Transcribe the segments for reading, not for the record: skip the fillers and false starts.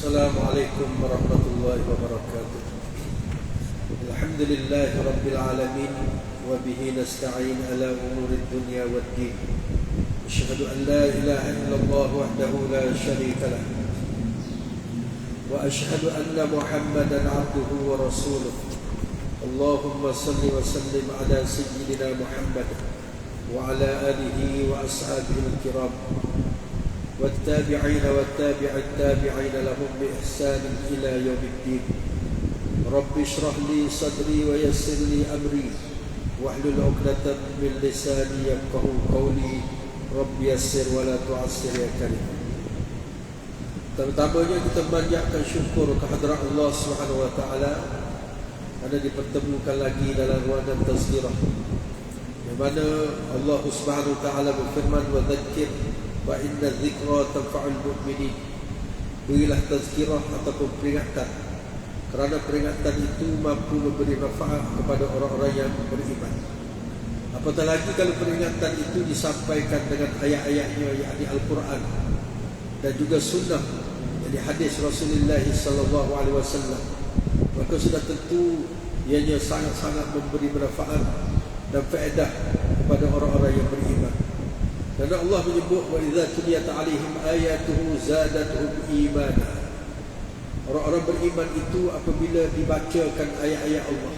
Assalamualaikum warahmatullahi wabarakatuh. Alhamdulillahi rabbil alamin wa bihi nasta'in ala umurid dunya waddin. Asyhadu an la ilaha illallah wahdahu la syarika lah wa asyhadu anna Muhammadan abduhu wa rasuluh. Allahumma salli wa sallim ala sayyidina Muhammad wa ala alihi wa ashabihi al-kiram والتابعين والتابع التابعين لهم بإحسان إلى يوم الدين. رب اشرح لي صدري ويسر لي أمري واحلل عقدة من لساني يفقهوا قولي. رب يسر ولا تعسر يا كريم. Pertamanya kita memanjatkan syukur kehadrat Allah Subhanahu wa taala kerana dipertemukan lagi dalam ruangan tazkirah, di mana Allah Subhanahu wa taala berfirman, wa dzakir wa inna dzikra tanfa'ul mu'minin. Berilah tazkirah ataupun peringatan, kerana peringatan itu mampu memberi manfaat kepada orang-orang yang beriman. Apatah lagi kalau peringatan itu disampaikan dengan ayat-ayatnya, yakni Al-Quran dan juga sunnah, jadi hadis Rasulullah sallallahu alaihi wasallam, maka sudah tentu ianya sangat-sangat memberi manfaat dan faedah kepada orang-orang yang beriman. Karena Allah menyebut, wa idza tuliyat alaihim ayatuhu zadatuhum imana. Orang-orang beriman itu apabila dibacakan ayat-ayat Allah,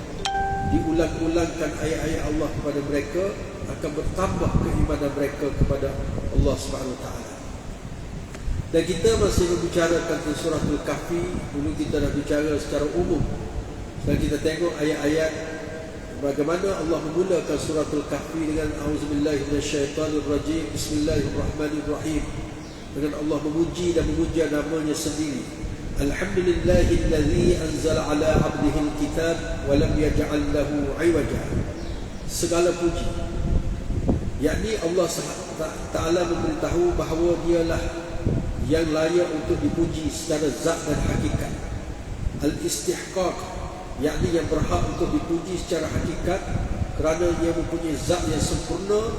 diulang-ulangkan ayat-ayat Allah kepada mereka, akan bertambah keimanan mereka kepada Allah Subhanahu wa taala. Dan kita masih membicarakan tentang surah Al-Kahfi. Dulu kita dah bicara secara umum, dan kita tengok ayat-ayat bagaimana Allah memulakan surah Al-Kahfi dengan auzubillahi minasyaitanirrajim, bismillahirrahmanirrahim, dengan Allah memuji dan memuja namanya sendiri. Alhamdulillahillazi anzala ala 'abdihi alkitab wa lam yaj'al lahu 'iwaja. Segala puji, yakni Allah Taala memberitahu bahawa dialah yang layak untuk dipuji secara zat dan hakikat. Al-istihqaq, yakni yang berhak untuk dipuji secara hakikat, kerana ia mempunyai zat yang sempurna,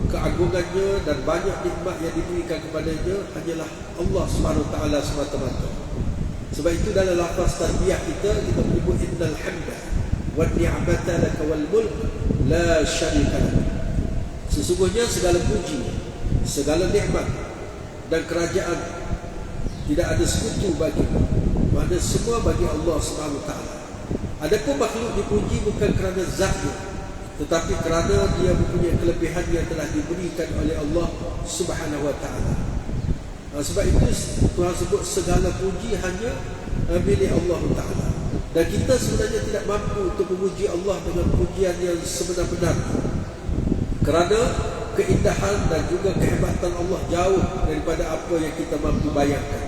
keagungannya dan banyak nikmat yang diberikan kepadanya hanyalah Allah SWT semata-mata. Sebab itu dalam lafaz tasbih kita menyebut innal hamda wan ni'mata laka wal mulk la syarika lak. Sesungguhnya segala puji, segala nikmat dan kerajaan tidak ada sekutu bagi, mana semua bagi Allah SWT. Adapun makhluk dipuji bukan kerana zatnya, tetapi kerana dia mempunyai kelebihan yang telah diberikan oleh Allah Subhanahu wa taala. Sebab itu Tuhan sebut segala puji hanya milik Allah taala. Dan kita sebenarnya tidak mampu untuk memuji Allah dengan pujian yang sebenar-benar, kerana keindahan dan juga kehebatan Allah jauh daripada apa yang kita mampu bayangkan.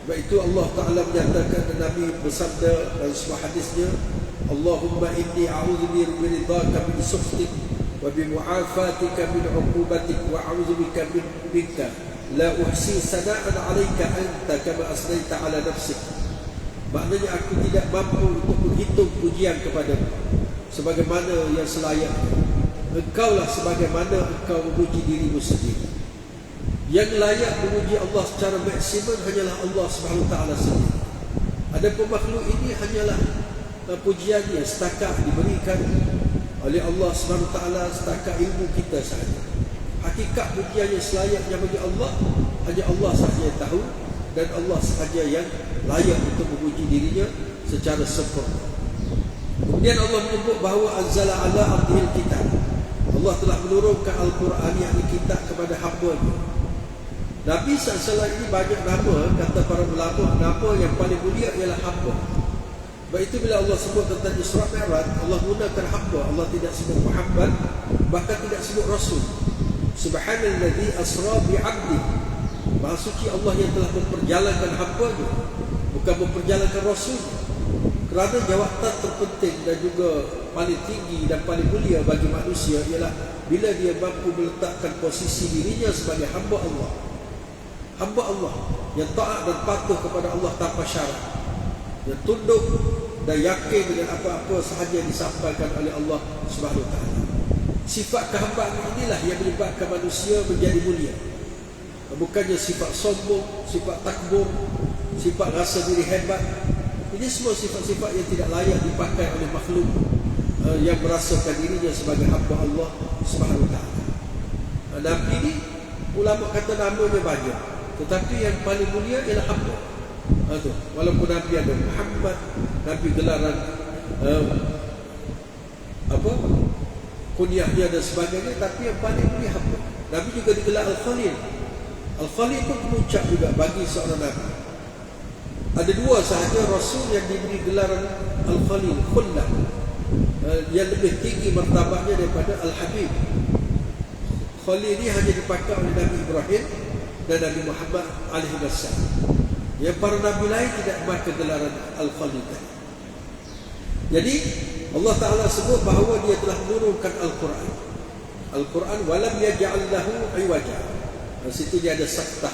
Sebab itu Allah Ta'ala menyatakan, dan Nabi bersabda dalam sebuah hadisnya, Allahumma inni a'udhu biridhaka min sukhtik wa bimu'afatika min 'uqubatik wa a'udhu bika minka la uhsi sana'an 'alaika anta kama asnaita 'ala nafsik. Maknanya aku tidak mampu untuk menghitung pujian kepadamu sebagaimana yang selayaknya. Engkaulah sebagaimana engkau memuji dirimu sendiri. Yang layak memuji Allah secara maksimum hanyalah Allah Subhanahu wa taala sendiri. Adapun makhluk ini hanyalah pujiannya setakat diberikan oleh Allah Subhanahu wa taala, setakat ilmu kita sahaja. Hakikat pujian yang selayaknya bagi Allah hanya Allah sahaja yang tahu, dan Allah sahaja yang layak untuk memuji dirinya secara sempurna. Kemudian Allah menyebut bahawa anzala ala 'abdihil kitab. Allah telah menurunkan Al-Quran, yakni kitab, kepada hamba-Nya. Nabi SAW ini banyak nama, kata para ulama, nama yang paling mulia ialah hamba. Sebab itu bila Allah sebut tentang Isra Mi'raj, Allah gunakan hamba. Allah tidak sebut Muhammad, bahkan tidak sebut Rasul. Subhanalladzi asra bi'abdi. Maha suci Allah yang telah memperjalankan hamba-Nya, bukan memperjalankan Rasul. Kerana jawatan terpenting dan juga paling tinggi dan paling mulia bagi manusia ialah bila dia mampu meletakkan posisi dirinya sebagai hamba Allah. Hamba Allah yang taat dan patuh kepada Allah tanpa syarat, yang tunduk dan yakin dengan apa-apa sahaja yang disampaikan oleh Allah Subhanahu wa taala. Sifat kehambaan inilah yang menyebabkan manusia menjadi mulia. bukannya sifat sombong, sifat takbur, sifat rasa diri hebat. Ini semua sifat-sifat yang tidak layak dipakai oleh makhluk yang merasakan dirinya sebagai hamba Allah Subhanahu Wa Taala. Nabi ni ulama kata namanya banyak, tetapi yang paling mulia ialah hamba. Walaupun Nabi ada Muhammad, Nabi gelaran kunyahnya dan sebagainya, tapi yang paling mulia hamba. Nabi juga digelar Al-Khalil. Al-Khalil pun kemuncak juga bagi seorang Nabi. Ada dua sahaja Rasul yang diberi gelaran Al-Khalil, Khullah, yang lebih tinggi martabatnya daripada Al-Habib. Khalil ini hanya dipakai oleh Nabi Ibrahim dan Nabi Muhammad alaihi wasallam. Yang para Nabi lain tidak pakai gelaran Al-Khalil. Jadi Allah Ta'ala sebut bahawa dia telah menurunkan Al-Quran. Al-Quran walam yaj'al lahu iwaja. Di situ dia ada saktah,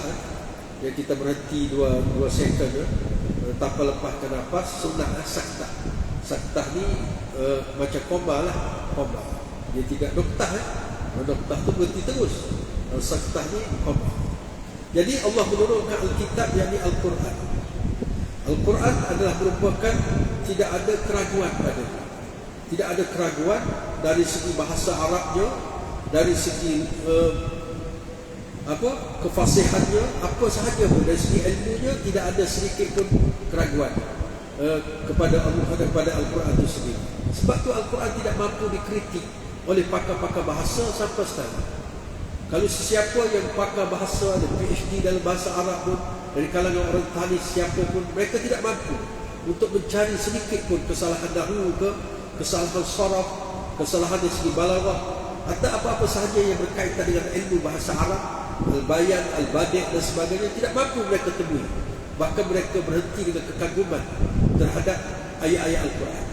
yang kita berhenti dua second tanpa lepaskan nafas, sunnah saktah. Saktah ni macam koma lah, koma. Dia tidak noktah. Noktah tu berhenti terus. Saktah ni koma. Jadi Allah menurunkan Alkitab, yakni Al-Quran. Al-Quran adalah merupakan tidak ada keraguan padanya. Tidak ada keraguan dari segi bahasa Arabnya, dari segi kefasihannya, apa sahaja pun, dari segi ilmunya tidak ada sedikit pun keraguan kepada Allah, kepada Al-Quran itu sendiri. Sebab tu Al-Quran tidak mampu dikritik oleh pakar-pakar bahasa sampai sekarang. Kalau sesiapa yang pakar bahasa, ada PhD dalam bahasa Arab pun, dari kalangan orang tani siapa pun, mereka tidak mampu untuk mencari sedikit pun kesalahan nahwu ke, kesalahan saraf, kesalahan dari segi balaghah, atau apa-apa sahaja yang berkaitan dengan ilmu bahasa Arab, al-bayan, al-badi' dan sebagainya, tidak mampu mereka temui. Bahkan mereka berhenti dengan kekaguman terhadap ayat-ayat Al-Quran.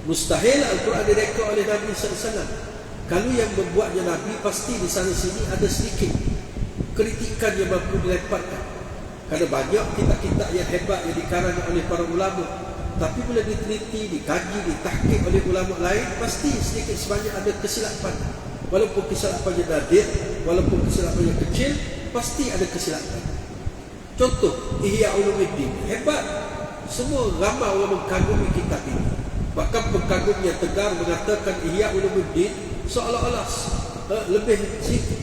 Mustahil Al-Quran direka oleh Nabi SAW. Kalau yang membuatnya Nabi, pasti di sana sini ada sedikit kritikan yang mampu dilemparkan. Kerana banyak kitab-kitab yang hebat yang dikarang oleh para ulama, tapi bila diteliti, dikaji, ditahqiq oleh ulama lain, pasti sedikit sebanyak ada kesilapan. Walaupun kesilapannya nadir, walaupun kesilapannya kecil, pasti ada kesilapan. Contoh, Ihya Ulumuddin, hebat. Semua ramai orang mengagumi kitab ini. Bahkan pengagum yang tegar mengatakan Ihya Ulumuddin seolah-olah lebih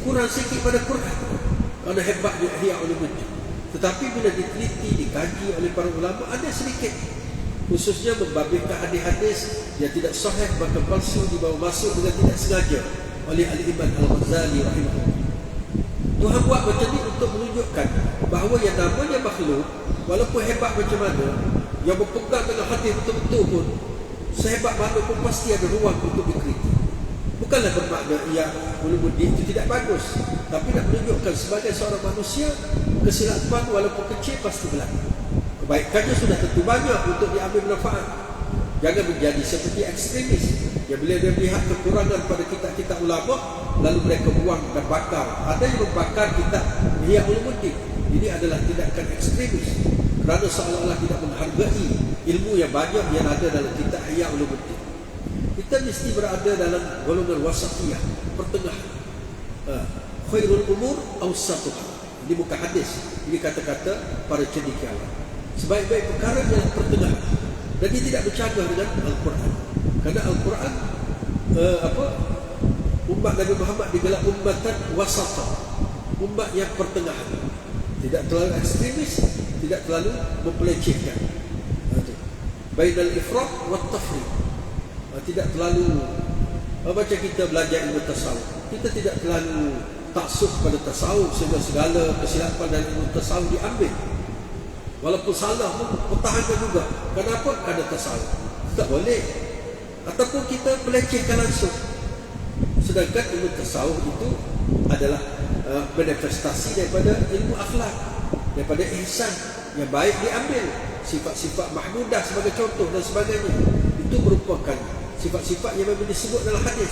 kurang sikit pada Quran. Kerana hebatnya Ihya Ulumuddin. Tetapi bila diteliti, dikaji oleh para ulama, ada sedikit, khususnya membabitkan hadis-hadis yang tidak sahih, bahkan palsu, dibawa masuk dengan tidak sengaja oleh Al-Imam Al-Ghazali rahimahullah. Tuhan buat macam ni untuk menunjukkan bahawa yang namanya makhluk, walaupun hebat macam mana, yang berpegang dengan hadis betul-betul pun, sehebat mana pun pasti ada ruang untuk dikritik. Bukanlah bermakna ia Ulumuddin itu tidak bagus, tapi nak menunjukkan sebagai seorang manusia, kesilapan walaupun kecil pasti berlaku. Kebaikannya sudah tentu banyak untuk diambil manfaat. Jangan menjadi seperti ekstremis yang bila dia melihat kekurangan pada kitab-kitab ulama, lalu mereka buang dan bakar. Ada yang membakar kitab Ihya Ulumuddin. Ini adalah tindakan ekstremis, kerana seolah-olah tidak menghargai ilmu yang banyak yang ada dalam kitab Ihya Ulumuddin. Kita mesti berada dalam golongan wasatiyah, pertengahan. Khairul umur awsatuha. Ini bukan hadis, ini kata-kata para cendekiawan. Sebaik-baik perkara adalah pertengahan. Dan dia tidak bercanggah dengan Al-Quran. Kerana Al-Quran umat Nabi Muhammad digelar ummatan wasatah, umat yang pertengahan, tidak terlalu ekstremis, tidak terlalu mempelecehkan. Bainal ifrat wat tafriq. Tidak terlalu macam kita belajar ilmu tasawuf, kita tidak terlalu taksub pada tasawuf sehingga segala kesilapan dari ilmu tasawuf diambil. Walaupun salah pun pertahankan juga. Kenapa? Kerana tasawuf. Tak boleh. Ataupun kita melecehkan langsung. Sedangkan ilmu tasawuf itu adalah manifestasi daripada ilmu akhlak, daripada ihsan yang baik diambil. Sifat-sifat mahmudah sebagai contoh dan sebagainya, itu merupakan sifat-sifat yang memang disebut dalam hadis.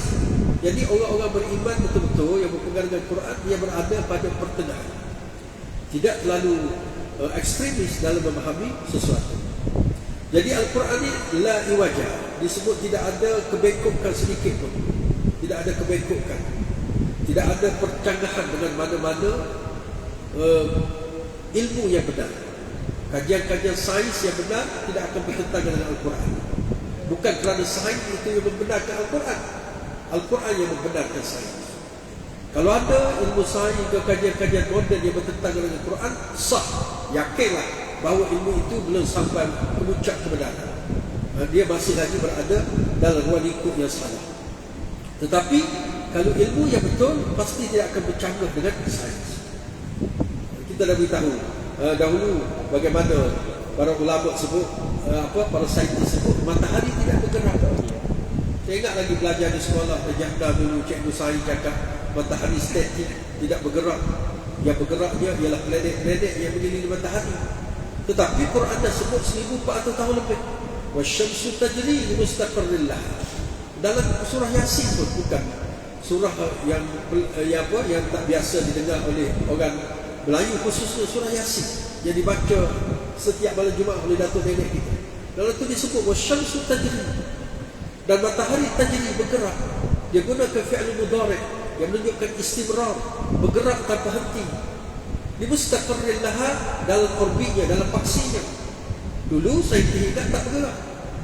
Jadi orang-orang beriman betul-betul yang berpegang dengan Quran, dia berada pada pertengahan, tidak terlalu ekstremis dalam memahami sesuatu. Jadi Al-Quran ni la iwajah, disebut tidak ada kebengkokan sedikit pun. Tidak ada kebengkokan, tidak ada percanggahan dengan mana-mana ilmu yang benar. Kajian-kajian sains yang benar tidak akan bertentangan dengan Al-Quran. Bukan kerana sains itu yang membenarkan Al-Quran. Al-Quran yang membenarkan sains. Kalau ada ilmu sains ke kajian-kajian moden yang bertentangan dengan Al-Quran, sah, yakinlah bahawa ilmu itu belum sampai ke puncak kebenaran. Dia masih lagi berada dalam ruang lingkup yang salah. Tetapi kalau ilmu yang betul pasti tidak akan bercanggah dengan sains. Kita dah beritahu dahulu bagaimana para ulama sebut, para saintis sebut matahari tidak bergerak. Saya ingat lagi belajar di sekolah Jahda dulu, cikgu sains cakap matahari statik, tidak bergerak. Yang bergeraknya ialah planet-planet yang mengelilingi matahari. Tetapi Quran dah sebut 1400 tahun lebih. Wasyamsu tajri li mustaqarrin laha. Dalam surah Yasin pun, bukan surah yang tak biasa didengar oleh orang Melayu, khususnya surah Yasin yang dibaca setiap malam Jumaat oleh datuk nenek kita. Dalam itu disebut wasyamsu tajri, dan matahari tajri, bergerak. Dia gunakan fi'il mudhari' yang menunjukkan istimrar, bergerak tanpa henti. Li mustaqarrin laha, dalam orbitnya, dalam paksinya. Dulu saintis tak bergerak.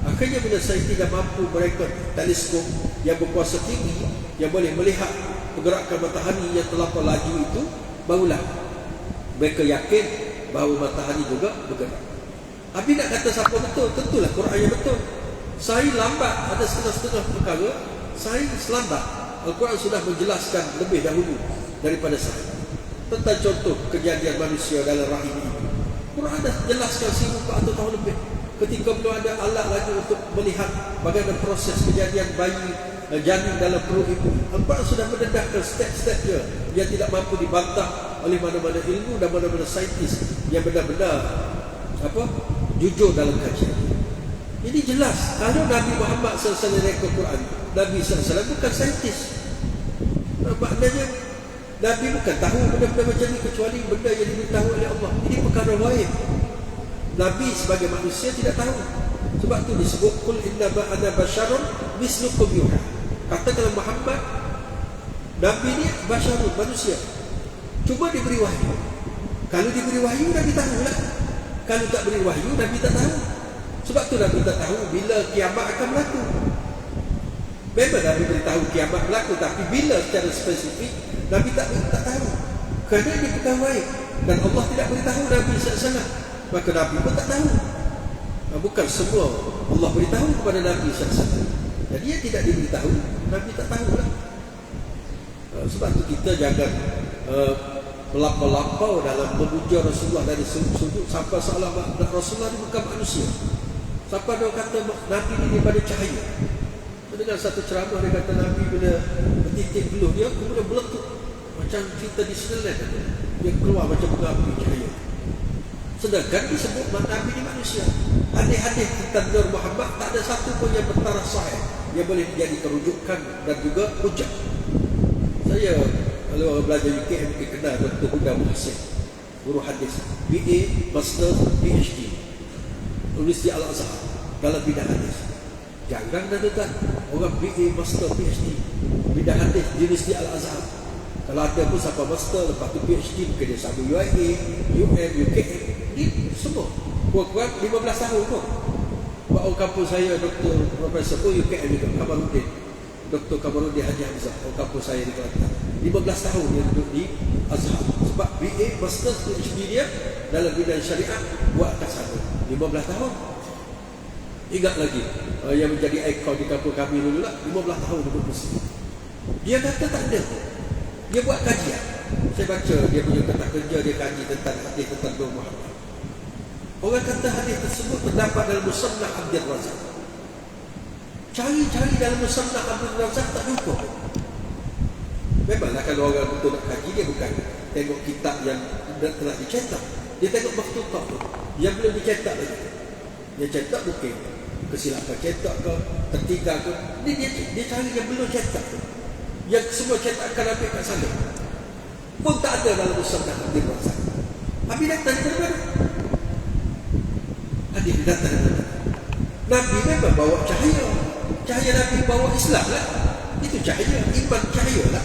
Akhirnya bila saintis dah mampu mereka teleskop yang berkuasa tinggi yang boleh melihat pergerakan matahari yang terlampau laju itu, barulah mereka yakin bahawa matahari juga bergerak. Habis nak kata siapa betul? Tentulah Quran yang betul. Sains lambat, ada setengah-setengah perkara sains lambat. Al-Quran sudah menjelaskan lebih dahulu daripada sains tentang contoh kejadian manusia dalam rahim ini. Quran dah jelaskan 1400 tahun lebih, ketika belum ada alat lagi untuk melihat bagaimana proses kejadian bayi janin dalam perut ibu. Al-Quran sudah mendedahkan step-stepnya yang tidak mampu dibantah oleh mana-mana ilmu dan mana-mana saintis yang benar-benar jujur dalam kajian. Ini jelas. Kalau Nabi Muhammad SAW reka Quran, Nabi SAW bukan saintis. Maknanya Nabi bukan tahu benda-benda macam ni kecuali benda yang diberitahu oleh Allah. Ini perkara gaib. Nabi sebagai manusia tidak tahu. Sebab tu disebut qul innama ana basyarun mislukum yuha. Katakanlah Muhammad, Nabi ni basyarun, manusia, cuma diberi wahyu. Kalau diberi wahyu Nabi tahulah. Kalau tak beri wahyu Nabi tak tahu. Sebab tu Nabi tak tahu bila kiamat akan berlaku. Memang Nabi beritahu kiamat berlaku, tapi bila secara spesifik Nabi tak tahu. Kerana dia bukan gaib dan Allah tidak beritahu Nabi SAW, maka Nabi pun tak tahu. Bukan semua Allah beritahu kepada Nabi SAW. Jadi dia tidak diberitahu, Nabi tak tahulah. Sebab tu kita jangan melampau-lampau dalam memuja Rasulullah dari sudut sampai seolah Rasulullah ni bukan manusia. Sampai dia kata Nabi ni daripada cahaya. Dengan satu ceramah dia kata Nabi bila bertitik beluh dia kemudian meletup macam kita di Sneland, dia keluar macam mengapi cahaya. Sedangkan disebut Nabi ni manusia. Hadis-hadis tentang Nur Muhammad tak ada satu pun yang bertaraf sahih yang boleh dijadikan rujukan dan juga hujah. Saya kalau belajar UKM mungkin kenal Dr. Huda Muhsin, guru hadis, BA, Master, PhD, Universiti Al-Azhar dalam bidang hadis. Jangan dah dekat orang BA, Master, PhD bidang hadis di Universiti Al-Azhar. Kalau ada pun sampai Master, lepas tu PhD, mungkin dia sama UIA, UM, UKM. Ini semua kurang-kurang 15 tahun pun. Buat orang kampung saya, Dr. Profesor pun UKM juga, Kamarudin, Dr. Kamarudin Haji Hamzah, orang kampung saya di Kelantan. 15 tahun dia duduk di Azhar. Sebab BA, Master, PhD dia dalam bidang syariat buat kat sana 15 tahun. Ingat lagi yang menjadi ikon di kampung kami dulu lah, 15 tahun duduk di sini. Dia kata tak ada. Dia buat kajian. Saya baca dia punya kertas kerja, dia kaji tentang hadis tentang Nur Muhammad. Orang kata hadis tersebut terdapat dalam Musannaf Abdul Razak. Cari-cari dalam Musannaf Abdul Razak tak jumpa. Memanglah kalau orang betul nak kaji, dia bukan tengok kitab yang telah dicetak. Dia tengok makhtutah tu yang belum dicetak lagi. Dia cetak mungkin kesilapan cetak ke, tertinggal ke. Dia cari yang belum cetak tu, yang semua cetakan ambil kat sana pun tak ada dalam Musannaf Abdul Razak. Habis datang dari mana? Hadis datang dari mana? Nabi memang bawa cahaya. Cahaya Nabi bawa Islam lah. Itu cahaya, iman cahaya lah.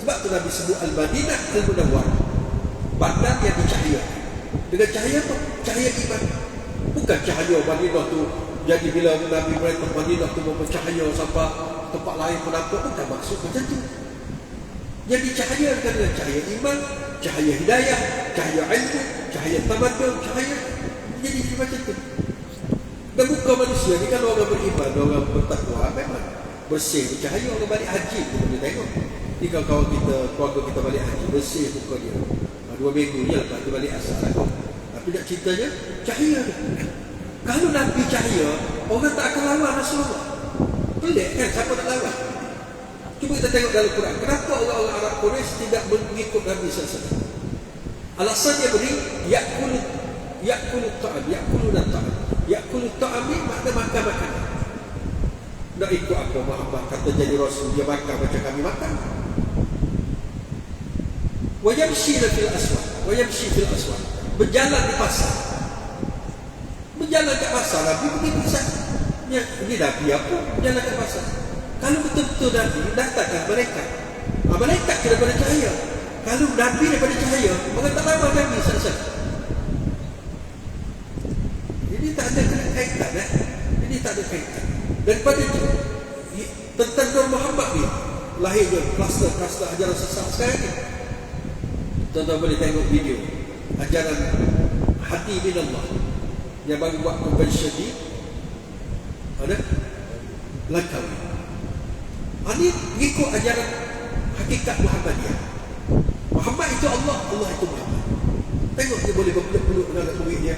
Sebab tu Nabi sebut Al-Madinah Al-Munawwarah. badan yang dicahayakan. Dengan cahaya apa? Cahaya iman. Bukan cahaya Madinah tu jadi bila Nabi merintah Madinah tu bercahaya sampai tempat lain pun nampak. Bukan maksud macam tu. Yang dicahayakan dengan cahaya iman, cahaya hidayah, cahaya ilmu, cahaya tamadun, cahaya. Jadi macam tu. Dan muka manusia ni kan orang beriman, orang bertakwa memang bersih, bercahaya. Orang balik haji kita boleh tengok. Ni kawan-kawan kita, keluarga kita balik haji, bersih muka dia. 2 minggu je lepas tu balik asal. Tapi nak ceritanya cahaya dia. Kalau Nabi cahaya, orang tak akan lawan Rasulullah. Pelik kan, siapa nak lawan? Cuba kita tengok dalam Quran. Kenapa orang-orang Arab Quraisy tidak mengikut Nabi SAW? Alasan dia beri Ya'kulu ta'am, ya'kulu dan ta'am. Ya'kulu ta'am ni makna makan makanan. Nak ikut apa Muhammad kata jadi Rasul, dia makan macam kami makan. Wa yamshi fil aswaq, wa yamshi fil aswaq. Berjalan di pasar. Berjalan kat pasar, Nabi pergi pasar. Ya, ini Nabi apa? Berjalan kat pasar. Kalau betul-betul Nabi, datangkan mereka. Malaikat daripada cahaya. Kalau Nabi daripada cahaya, orang tak lawan Nabi SAW. Ini tak ada kaitan. Ini tak ada kaitan. Daripada itu, tentang Nur Muhammad ni, lahirnya kluster ajaran sesat sekarang ni. Tuan-tuan boleh tengok video ajaran Hadi bin Allah yang baru buat convention di mana? Langkawi. Ini mengikut ajaran hakikat Muhammadiyah. Muhammad itu Allah, Allah itu Muhammad. Tengok dia boleh berpeluk-peluk dengan murid dia.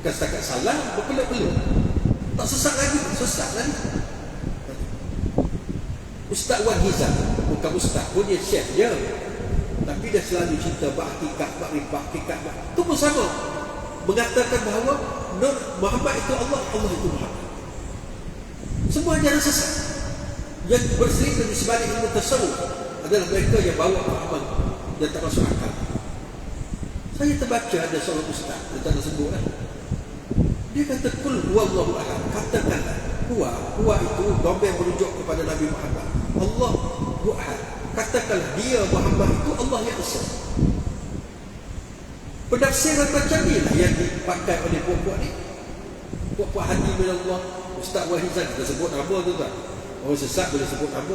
Bukan setakat salah, berpeluk-peluk. Tak sesat lagi, sesat lagi. Ustaz Wan Hizam, bukan ustaz pun dia chef je. Tapi dia selalu cerita hakikat, hakikat. Itu pun sama. Mengatakan bahawa Nur Muhammad itu Allah, Allah itu Muhammad. Semua ajaran sesat. Yang berselingkuh di sebalik ilmu tasawuf adalah mereka yang bawa pemahaman yang tak masuk akal. Saya terbaca ada seorang ustaz, dia tak nak sebut lah. Dia kata kul huwallahu ahad. Katakanlah huwa itu domba merujuk kepada Nabi Muhammad. Allah huwa ahad. Katakanlah dia Muhammad itu Allah yang esa. Penafsiran macam ni lah yang dipakai oleh puak-puak ni. Puak-puak Hadi bin Allah, Ustaz Wahizan, kita sebut nama tu tak? Orang sesat boleh sebut nama.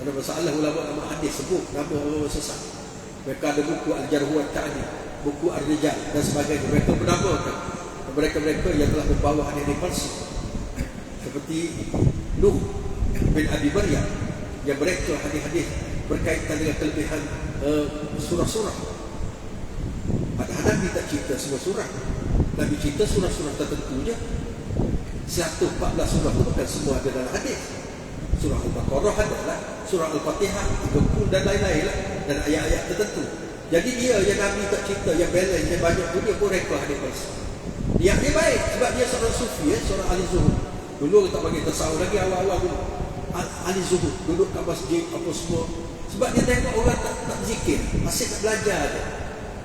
Ada masalah ulama hadis sebut nama orang sesat. Mereka ada buku Al-Jarh wa Ta'dil, buku Ar-Rijal dan sebagainya. Mereka menamakan mereka-mereka yang telah membawa hadis palsu. Seperti Nuh bin Abi Maryam yang mereka hadis-hadis berkaitan dengan kelebihan surah-surah. Padahal Nabi tak cerita semua surah. Nabi cerita surah-surah tertentu je. 114 surah itu bukan semua ada dalam hadis. Surah Al-Baqarah adalah, surah Al-Fatihah, 30 dan lain-lain lah, dan ayat-ayat tertentu. Jadi dia yang Nabi tak cerita, yang balance, yang banyak pun dia pun rekod hadis palsu. Yang dia baik sebab dia seorang sufi, seorang ahli zuhud. Dulu kita panggil tasawuf lagi awal-awal dulu. Ahli zuhud, duduk kat masjid apa semua. Sebab dia tengok orang tak zikir, asyik nak belajar dia.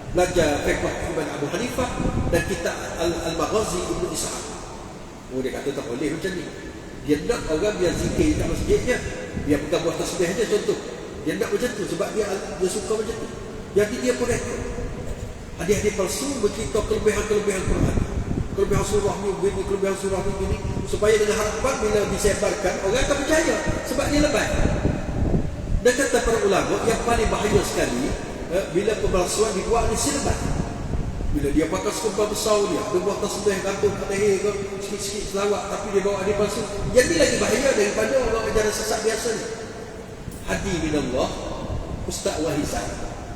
Belajar fiqh Imam Abu Hanifah dan kitab Al-Maghazi Ibnu Ishaq. Oh, dia kata tak boleh macam ni. Dia nak orang biar zikir kat masjidnya, biar pegang buah tasbih dia contoh. Dia nak macam tu sebab dia suka macam tu. Jadi dia pun rekod. Hadis-hadis palsu bercerita kelebihan-kelebihan Quran. Kelebihan surah ni begini, kelebihan surah ni begini, supaya dengan harapan bila disebarkan orang akan percaya sebab dia lebay. Dan kata para ulama yang paling bahaya sekali bila pemalsuan dibuat di silbat. Bila dia pakai skupa besar dia, dia buat tasbih gantung kat leher ke, sikit-sikit selawat tapi dia bawa hadis palsu. Jadi lagi bahaya daripada orang ajaran sesat biasa ni. Hadi bin Allah, Ustaz Wahizan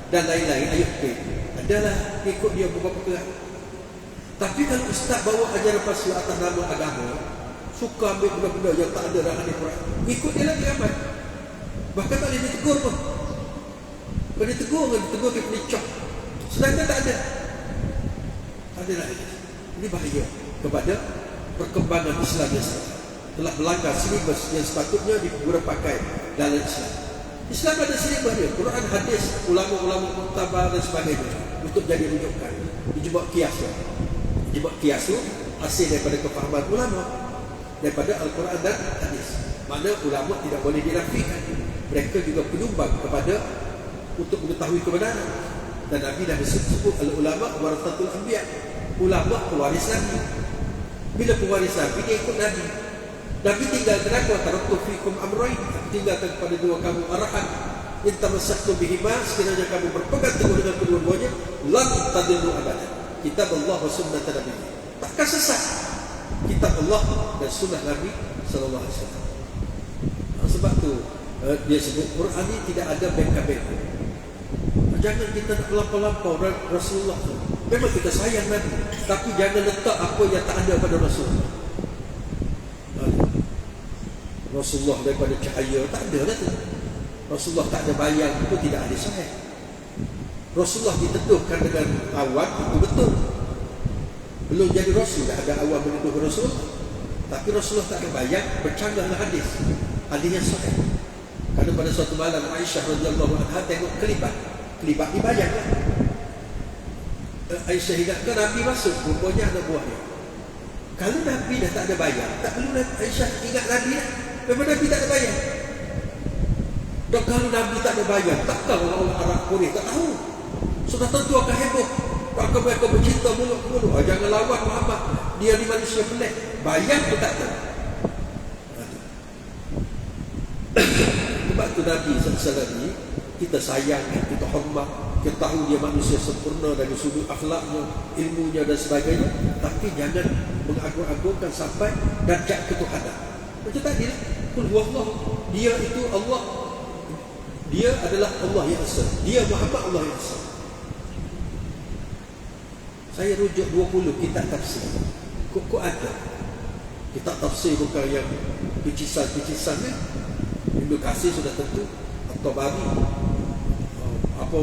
dan lain-lain ayat ke. Adalah ikut dia beberapa perkara. Tapi kalau ustaz bawa ajaran palsu atas nama agama, suka ambil benda-benda yang tak ada dalam hadis Quran, ikut dia lagi ramai. Bahkan tak boleh ditegur pun. Kalau ditegur dia boleh cok. Sedangkan tak ada. Tak ada lagi. Ini bahaya kepada perkembangan Islam yang telah melanggar silibus yang sepatutnya dipakai dalam Islam. Islam ada silibus dia, Quran, hadis, ulama-ulama muktabar dan sebagainya untuk jadi rujukan. Dijebak kias tu. Dijebak kias tu hasil daripada kefahaman ulama daripada Al-Quran dan hadis. Mana ulama tidak boleh dinafikan. Mereka juga penyumbang kepada untuk mengetahui kebenaran. Dan Nabi dah sebut al-ulama warathatul anbiya. Ulama pewaris Nabi. Bila pewaris Nabi, dia ikut Nabi. Nabi tinggalkan aku, taraktu fikum amrayn, tinggalkan kepada dua kamu arahan. In tamassaktum bihima, sekiranya kamu berpegang teguh dengan kedua-duanya, lan tadillu abadan. Kitab Allah wa sunnah Nabi. Takkan sesat. Kitab Allah dan sunnah Nabi sallallahu alaihi wasallam. Sebab tu dia sebut Quran ni tidak ada bengkak-bengkok. Jangan kita nak lampau-lampau Rasulullah tu. Memang kita sayang Nabi, tapi jangan letak apa yang tak ada pada Rasulullah. Rasulullah daripada cahaya, tak ada lah tu. Rasulullah tak ada bayang, itu tidak ada sahih. Rasulullah diteduhkan dengan awan, itu betul. Belum jadi Rasul, dah ada awan meneduh Rasulullah. Tapi Rasulullah tak ada bayang, bercanggahlah hadis. Hadis yang sahih. Kerana pada suatu malam Aisyah radhiyallahu anha tengok kelibat dibayang lah. Aisyah ingatkan Nabi masuk, rupanya anak buahnya. Kalau Nabi dah tak ada bayang, tak perlu Aisyah ingat Nabi dah. Memang Nabi tak ada bayang. Dan kalau Nabi tak ada bayang, takkan orang-orang Arab Quraisy tak tahu. Sudah tentu akan heboh. Maka mereka bercinta mulut ke mulut. Jangan lawan Muhammad, dia ni manusia pelik. Bayang pun tak tahu. Sebab tu Nabi SAW ni kita sayang, kita hormat, kita tahu dia manusia sempurna dari sudut akhlaknya, ilmunya dan sebagainya. Tapi jangan mengagung-agungkan sampai darjat ketuhanan. Macam tadi lah, Qul huwallah, dia itu Allah. Dia adalah Allah yang Esa. Dia Muhammad Allah yang Esa. Saya rujuk 20 kitab tafsir. Kok ada kitab tafsir bukan yang picisan-picisan ni. Ibnu Katsir sudah tentu, atau Bari, apa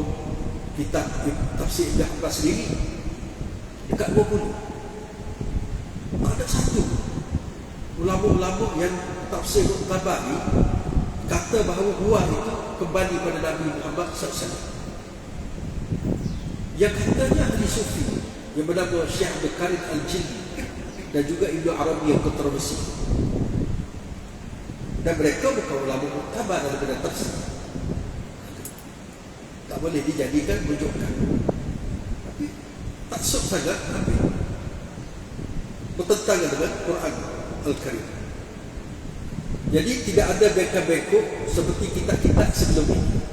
kitab tafsir Ibnu Abbas sendiri dekat 20. Ada satu ulama-ulama yang tafsir Tabari kata bahawa buah itu kembali pada Nabi Muhammad SAW. Yang katanya ahli sufi yang bernama Syekh Abdul Karim Al-Jilli dan juga Ibnu Arabi yang kontroversi. Dan mereka bukan ulama muktabar dalam bidang tafsir. Tak boleh dijadikan rujukan. Tapi taksub sangat tapi bertentangan dengan Quran Al-Karim. Jadi tidak ada bengkak-bengkok seperti kitab-kitab sebelum ini.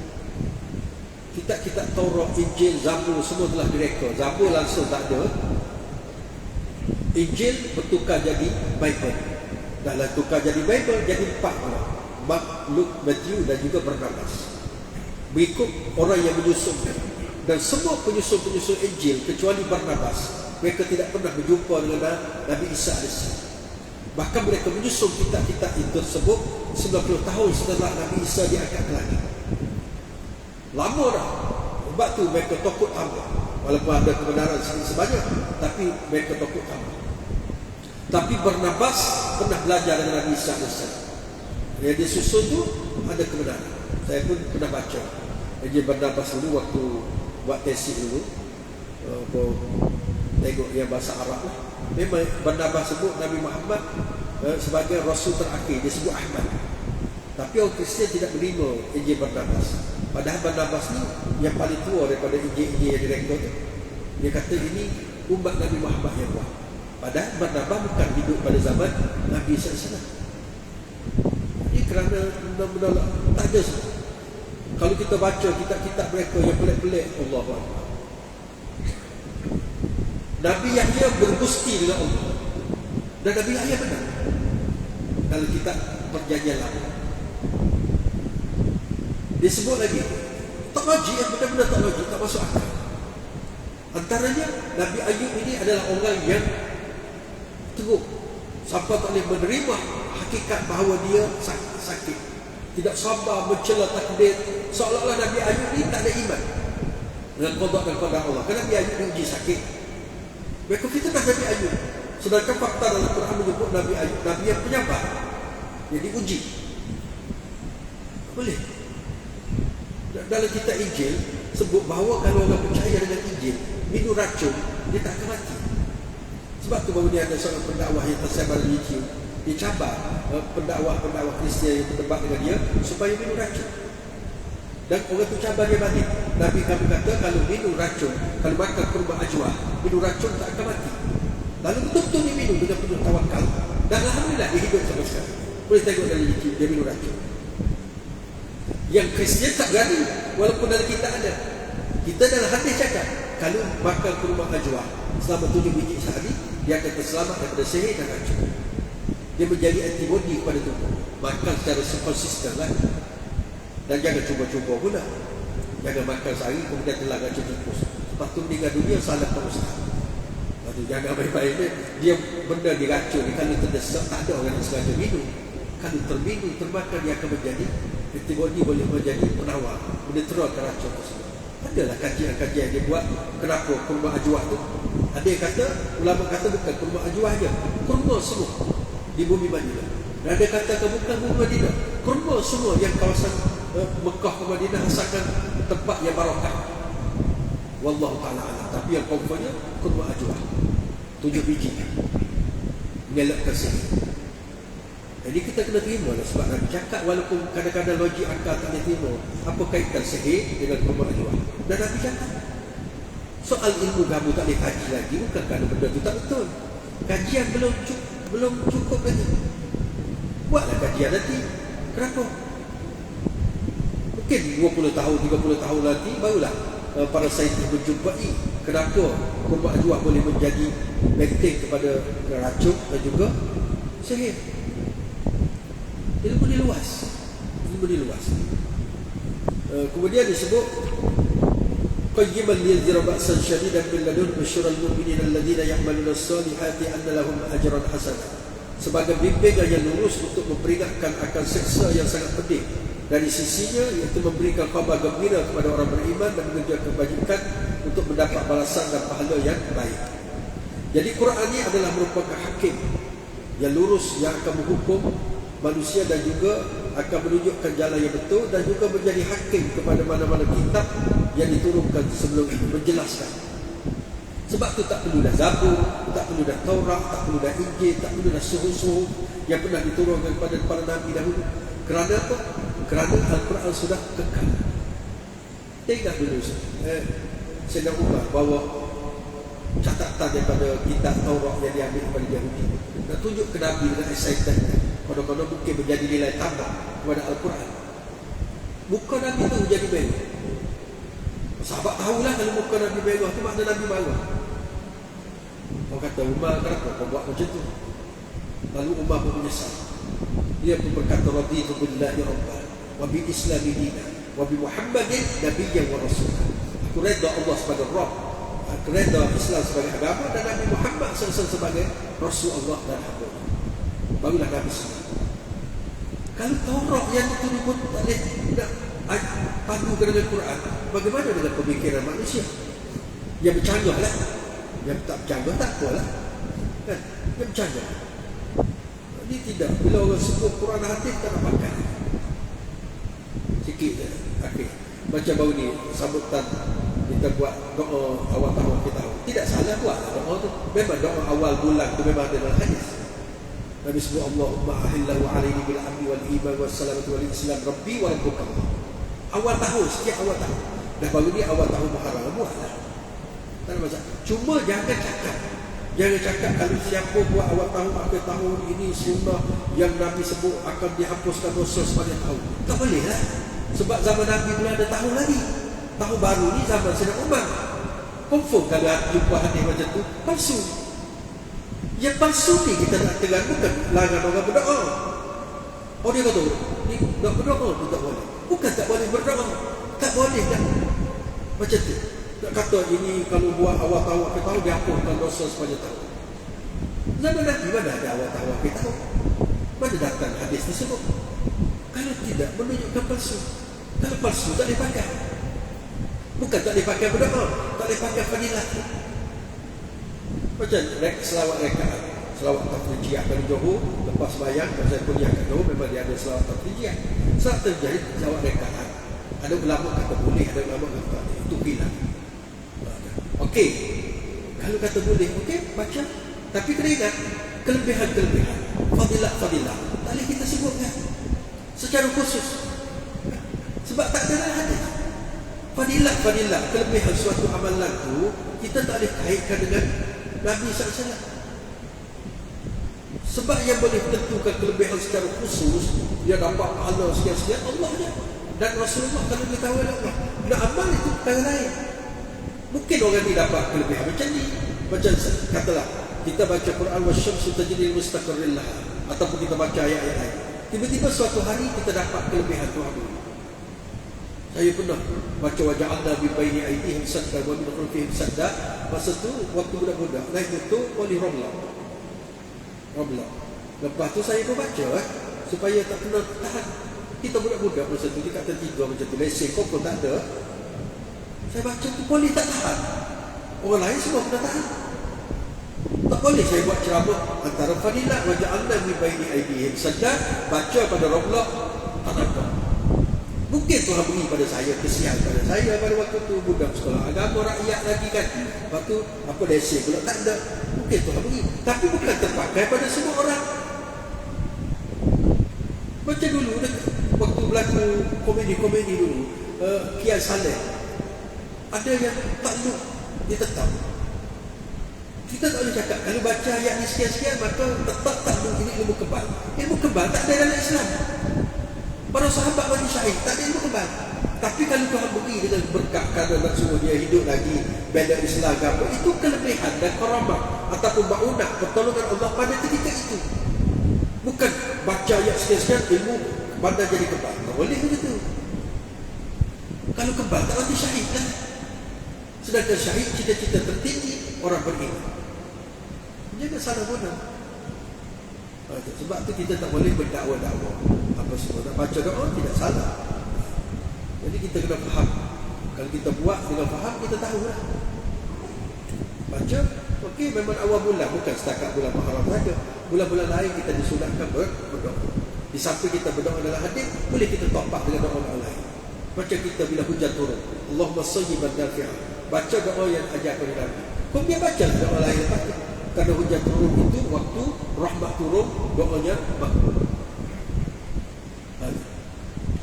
Kitab-kitab Taurat, Injil, Zabur semua telah direka. Zabur langsung tak ada. Injil bertukar jadi Bible. Dalam tukar jadi Bible, jadi 4 orang. Mark, Luke, Matthew dan juga Barnabas. Berikut orang yang menyusunkan. Dan semua penyusun-penyusun Injil kecuali Barnabas, mereka tidak pernah berjumpa dengan Nabi Isa AS. Bahkan mereka menyusun kitab-kitab itu tersebut 90 tahun setelah Nabi Isa diangkat ke langit. Lama dah. Sebab tu mereka takut tambah. Walaupun ada kebenaran sebanyak, tapi mereka takut tambah. Tapi Barnabas pernah belajar dengan Nabi Isa AS. Yang dia susun tu ada kebenaran. Saya pun pernah baca. Jadi Barnabas dulu waktu buat tesis dulu, tengok yang bahasa Arab lah. Memang Barnabas sebut Nabi Muhammad sebagai Rasul terakhir. Dia sebut Ahmad. Tapi orang Kristian tidak menerima Injil Barnabas. Padahal Barnabas ni yang paling tua daripada Injil-Injil yang direkod tu. Dia kata ini umat Nabi Muhammad yang buat. Padahal Barnabas bukan hidup pada zaman Nabi SAW. Ini kerana benda-benda tak ada semua. Kalau kita baca kitab-kitab mereka yang pelik-pelik, Allahu Akbar. Nabi Yahya bergusti dengan Allah. Dan Nabi Yahya benar dalam kitab Perjanjian Lama. Dia sebut lagi tak logik, yang benar-benar tak logik, tak masuk akal. Antaranya Nabi Ayub ini adalah orang yang teruk sampai tak boleh menerima hakikat bahawa dia sakit. Tidak sabar mencela takdir. Seolah-olah Nabi Ayub ini tak ada iman dengan qada dan qadar Allah. Kerana Nabi Ayub diuji sakit. Mereka fitnah Nabi Ayub. Sedangkan fakta dalam Quran menyebut Nabi Ayub Nabi yang penyabar, yang diuji. Boleh. Dalam kitab Injil sebut bahawa kalau orang percaya dengan Injil, minum racun, dia tak akan mati. Sebab tu baru dia ada seorang pendakwah yang tersebar di YouTube. Dia cabar pendakwah-pendakwah Kristian yang berdebat dengan dia supaya minum racun. Dan orang tu cabar dia balik. Nabi kamu kata kalau minum racun, kalau makan kurma ajwa, minum racun tak akan mati. Lalu betul-betul dia minum dengan penuh tawakal. Dan alhamdulillah dia hidup sampai sekarang. Boleh tengok dari YouTube dia minum racun. Yang Kristian tak berani, walaupun dalam kita ada. Kita dalam hadis cakap, kalau makan kurma ajwa selama 7 biji sehari, dia akan terselamat daripada sihir dan racun. Dia menjadi antibody kepada tubuh. Makan secara konsisten lah. Dan jangan cuba-cuba pula. Jangan makan sehari kemudian telah racun tikus. Lepas tu meninggal dunia salah Pak Ustaz. Lepas tu jangan baik-baik dia benda diracun ni. Kalau terdesak tak ada orang yang sengaja minum. Kalau terminum, termakan dia akan menjadi antibody, boleh menjadi penawar, menetralkan racun tersebut. Adalah kajian-kajian yang dia buat. Kenapa kurma ajwa tu? Ada yang kata, ulama kata bukan kurma ajwa je, kurma semua di bumi Madinah. Dan ada kata bukan bumi Madinah, kurma semua yang kawasan Mekah ke Madinah, asalkan tempat yang barakah. Wallahu ta'ala alam. Tapi yang konfirmnya kurma ajwa 7 biji mengelakkan sihir. Jadi kita kena terima lah, sebab Nabi cakap walaupun kadang-kadang logik akal tak boleh terima, apa kaitan sihir dengan kurma ajwa. Dan Nabi cakap soal ilmu kamu tak boleh kaji lagi, bukan kerana benda tu tak betul. Kajian belum cukup lagi. Buatlah kajian nanti. Kenapa? Mungkin 20 tahun, 30 tahun nanti barulah para saintis menjumpai kenapa kurma ajwa boleh menjadi benteng kepada racun dan juga sihir. Ilmu ni luas. Kemudian disebut qayyiman liyadhira ba'san syadidan min ladun basyiril mu'minina alladhina ya'maluna as-salihati anna lahum ajran hasanah. Sebagai bimbingan yang lurus untuk memperingatkan akan siksa yang sangat pedih dari sisinya, iaitu memberikan khabar gembira kepada orang beriman dan mengerjakan kebajikan untuk mendapat balasan dan pahala yang baik. Jadi Quran ini adalah merupakan hakim yang lurus yang akan menghukum manusia dan juga akan menunjukkan jalan yang betul, dan juga menjadi hakim kepada mana-mana kitab yang diturunkan sebelum ini, menjelaskan. Sebab tu tak perlu dah Zabur, tak perlu dah Taurat, tak perlu dah Injil, tak perlu dah suhuf-suhuf yang pernah diturunkan kepada para Nabi dahulu. Kerana apa? Kerana Al-Quran sudah kekal. Ingat dulu Sayyidina Umar bawa catatan daripada kitab Taurat yang diambil kepada Yahudi, nak tunjuk ke Nabi dengan excited. Kadang-kadang mungkin menjadi nilai tambah kepada Al-Quran. Muka Nabi tu jadi merah. Sahabat tahulah kalau muka Nabi merah tu makna Nabi marah. Orang kata, Umar kenapa kau buat macam tu? Lalu Umar pun menyesal. Dia pun berkata, raditu billahi rabban wa bi islami dina wa bi Muhammadin nabiyyan wa rasulah. Aku redha Allah sebagai Rabb, aku redha Islam sebagai agama, dan Nabi Muhammad SAW sebagai Rasul Allah dan hamba. Barulah Nabi SAW. Kalau Taurat yang itu pun tak boleh nak padu dengan Quran, bagaimana dengan pemikiran manusia? Yang bercanggah lah. Yang tak bercanggah tak apalah kan? Yang bercanggah ini tidak. Bila orang sebut Quran hadis tak nak pakai. Sikit je. Okay. Macam baru ni sambutan kita buat doa awal tahun kita tahu. Tidak salah buat doa tu. Memang doa awal bulan tu memang ada dalam hadis. Nabi sebut Allahumma ahillahu alaini bil amni wal iman was salamati wal islam rabbi wa rabbuka. Awal tahun, setiap awal tahun. Dah baru ni awal tahun Muharram buatlah. Tak ada masalah. Cuma jangan cakap. Jangan cakap kalau siapa buat awal tahun, akhir tahun ini sunnah yang Nabi sebut akan dihapuskan dosa sepanjang tahun. Tak boleh lah. Sebab zaman Nabi pula ada tahun lagi. Tahun baru ni zaman Sayyidina Umar. Confirm kalau jumpa hadis macam tu palsu. Yang palsu ni kita nak tegar, bukan larang orang berdoa. Oh dia kata ni nak berdoa tu tak boleh. Bukan tak boleh berdoa, tak boleh dah. Macam tu. Nak kata ini kalau buat awal tahun akhir tahun dihapuskan dosa sepanjang tahun. Zaman Nabi mana ada awal tahun akhir tahun? Mana datang hadis tersebut? Kalau tidak, menunjukkan palsu. Kalau palsu tak boleh pakai. Bukan tak boleh pakai berdoa, tak boleh pakai fadilah. Macam selawat rekaat, selawat tafrijiyah dari Johor, lepas sembahyang, kalau saya kuliah kat Johor memang dia ada selawat tafrijiyah. Selawat tafrijiyah selawat rekaat. Ada ulama kata boleh, ada ulama kata tak boleh. Itu khilaf. Okey. Kalau kata boleh, okey, baca. Tapi kena ingat kelebihan-kelebihan, fadilah-fadilah tak boleh kita sebutkan secara khusus. Sebab Sebab tak ada dalam hadis. Fadilah, kelebihan suatu amalan tu kita tak boleh kaitkan dengan Nabi SAW. Sebab yang boleh tentukan kelebihan secara khusus, dia dapat pahala sekian-sekian, Allah je. Dan Rasulullah kalau dia tahu Allah. Nak amal itu perkara lain. Mungkin orang ni dapat kelebihan macam ni. Macam katalah, kita baca Quran wasyamsu tajri mustaqarril laha, ataupun kita baca ayat-ayat lain. Tiba-tiba suatu hari kita dapat kelebihan Tuhan ini. Saya pernah baca waja'alna bi baini aydihim sadda wa min khalfihim sadda. Masa tu waktu budak-budak naik motor oleh Romla. Lepas tu saya pun baca supaya tak kena tahan. Kita budak-budak masa tu dekat tiga macam tu, lesen kau pun tak ada. Saya baca tu polis tak tahan. Orang lain semua kena tahan. Tak boleh saya buat ceramah antara fadilah waja'alna bi baini aydihim sadda, baca pada Romla tak nampak. Mungkin Tuhan beri pada saya, kesian pada saya pada waktu tu budak sekolah agama rakyat lagi kan. Lepas tu apa lesen pula tak ada. Mungkin Tuhan beri, tapi bukan terpakai pada semua orang. Macam dulu waktu berlaku komedi dulu, Kian Saleh, ada yang takluk, dia tetap. Kita tak boleh cakap kalau baca ayat ni sekian-sekian maka tetap takluk. Ini ilmu kebal. Ilmu kebal tak ada dalam Islam. Para sahabat mati syahid, tak ada ilmu kebal. Tapi kalau Tuhan beri dengan berkat kerana nak suruh dia hidup lagi, bela Islam apa, itu kelebihan dan karamah ataupun maunah pertolongan Allah pada ketika itu. Bukan baca ayat sekian-sekian ilmu pandai jadi kebal. Tak boleh begitu. Kalau kebal tak mati syahid kan. Sedangkan syahid cita-cita tertinggi orang beriman. Jangan salah guna. Sebab tu kita tak boleh berdakwah-dakwah apa semua. Nak baca doa tidak salah. Jadi kita kena faham. Kalau kita buat dengan faham, kita tahulah. Baca, okey, memang awal bulan, bukan setakat bulan Muharram saja. Bulan-bulan lain kita disunatkan berdoa. Di samping kita berdoa dalam hadis, boleh kita top up dengan doa-doa lain. Macam kita bila hujan turun, Allahumma sayyiban nafi'an, baca doa yang ajar kepada Nabi. Kau biar baca doa lain lepas tu. Kerana hujan turun itu waktu rahmat turun, doanya makbul.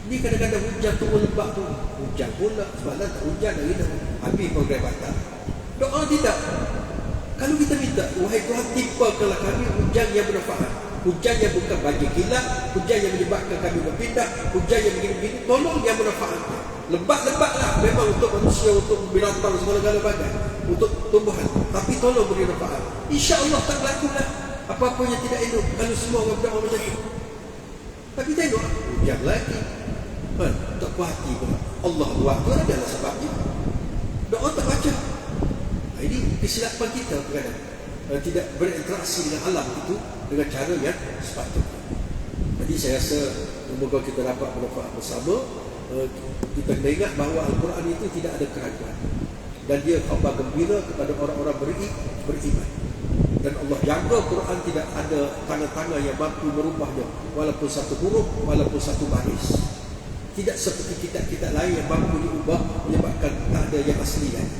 Ni kadang-kadang hujan turun lebat tu, hujan pula, semalam tak hujan lagi dah habis program batal. Doa tidak. Kalau kita minta, wahai Tuhan, timpakanlah kami hujan yang bermanfaat, hujan yang bukan bagi kilat, hujan yang menyebabkan kami berpindah, hujan yang begini-begini, tolong yang bermanfaat. Lebat-lebatlah memang untuk manusia, untuk binatang, segala-gala bagai, untuk tumbuhan, tapi tolong beri manfaat. InsyaAllah tak berlakulah apa-apa yang tidak elok kalau semua orang berdoa macam itu. Tapi tengok hujan lagi, tak puas hati pula. Allah buat tu adalah sebabnya. Doa tak baca. Ini kesilapan kita kadang tidak berinteraksi dengan alam itu dengan cara yang sepatutnya. Jadi saya rasa semoga kita dapat manfaat bersama. Kita kena ingat bahawa Al-Quran itu tidak ada keraguan, dan dia khabar gembira kepada orang-orang beriman. Dan Allah jaga Quran tidak ada tangan-tangan yang mampu merubahnya, walaupun satu huruf, walaupun satu baris. Tidak seperti kitab-kitab lain yang mampu diubah menyebabkan tak ada yang asli lagi.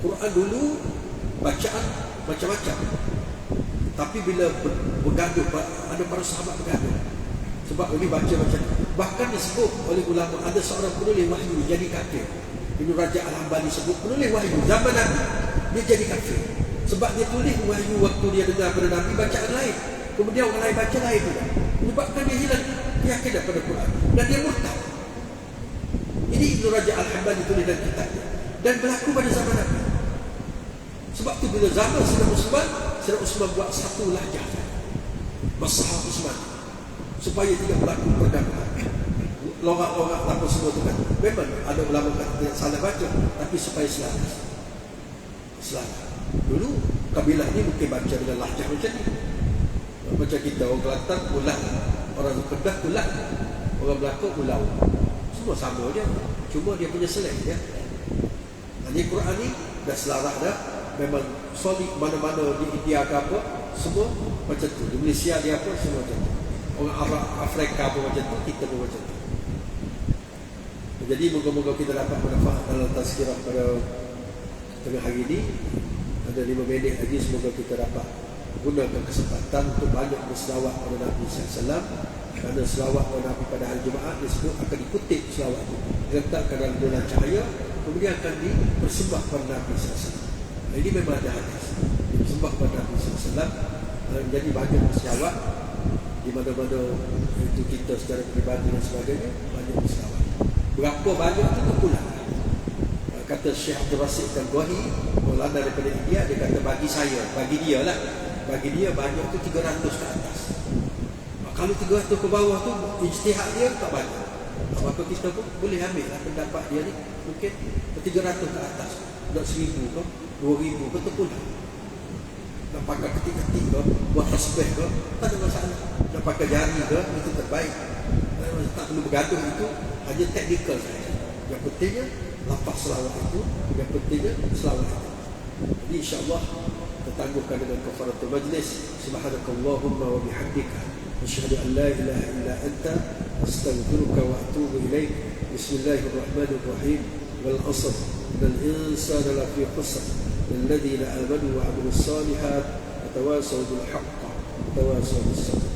Quran dulu bacaan macam-macam, tapi bila bergaduh, ada para sahabat bergaduh sebab ini baca macam, bahkan disebut oleh ulama ada seorang penulis wahyu jadi kafir. Ibnu Rajab Al-Hambali sebut penulis wahyu zaman Nabi dia jadi kafir sebab dia tulis wahyu waktu dia dengar pada Nabi bacaan lain, kemudian orang lain baca lain pula, menyebabkan dia hilang keyakinan pada Quran dan dia murtad. Ini Ibnu Rajab Al-Hambali tulis dalam kitabnya dan berlaku pada zaman Nabi. Sebab tu bila zaman Sayyidina Utsman buat satu lahjah Masalah Utsman supaya tidak berlaku perdagangan. Lorak-lorak apa semua tu kan. Memang ada ulama kata tidak salah baca, tapi supaya selaras. Dulu kabilah ni mungkin baca dengan lahjah macam ni. Macam kita orang Kelantan ulah, orang Kedah ulah, orang Melaka ulau. Semua sama je. Cuma dia punya slang ya. Ini Quran ni dah selaras dah. Memang solid mana-mana di India ke apa, semua macam tu. Di Malaysia dia apa, semua macam tu. Orang Arab, Afrika pun macam tu, kita pun macam tu. Jadi moga-moga kita dapat manfaat dalam tazkirah pada tengah hari ini. Ada 5 minit lagi, semoga kita dapat gunakan kesempatan untuk banyak berselawat pada Nabi SAW, kerana selawat pada Nabi pada hari Jumaat disebut akan dikutip selawat itu, diletakkan dalam bulan cahaya, kemudian akan dipersembah pada Nabi SAW. Ini memang ada hadis, dipersembah pada Nabi SAW. Jadi banyak berselawat di mana-mana itu kita secara peribadi dan sebagainya, banyak berselawat. Berapa banyak itu terpulang. Kata Syekh Abdul Rasid Al-Ghahi, Maulana daripada India, dia kata bagi saya, bagi dia lah, bagi dia banyak tu 300 ke atas. Kalau 300 ke bawah tu ijtihad dia tak banyak, maka kita pun boleh ambil lah pendapat dia ni, mungkin 300 ke atas, nak 1000 ke 2000 ke terpulang. Nak pakai ketik-ketik ke, buat tasbih ke, tak ada masalah. Nak pakai jari ke, itu terbaik. Tak perlu bergaduh, itu hanya teknikal saja. Yang pentingnya lafaz selawat itu, yang pentingnya selawat itu. Jadi insyaAllah tertangguhkan dengan kafaratul majlis. Subhanakallahumma wa bihamdika asyhadu an la ilaha illa anta astaghfiruka wa atubu ilaik. Bismillahirrahmanirrahim. Wal 'asr innal insana lafi khusr الذين آمنوا وعملوا الصالحات وتواصوا بالحق وتواصوا بالصبر.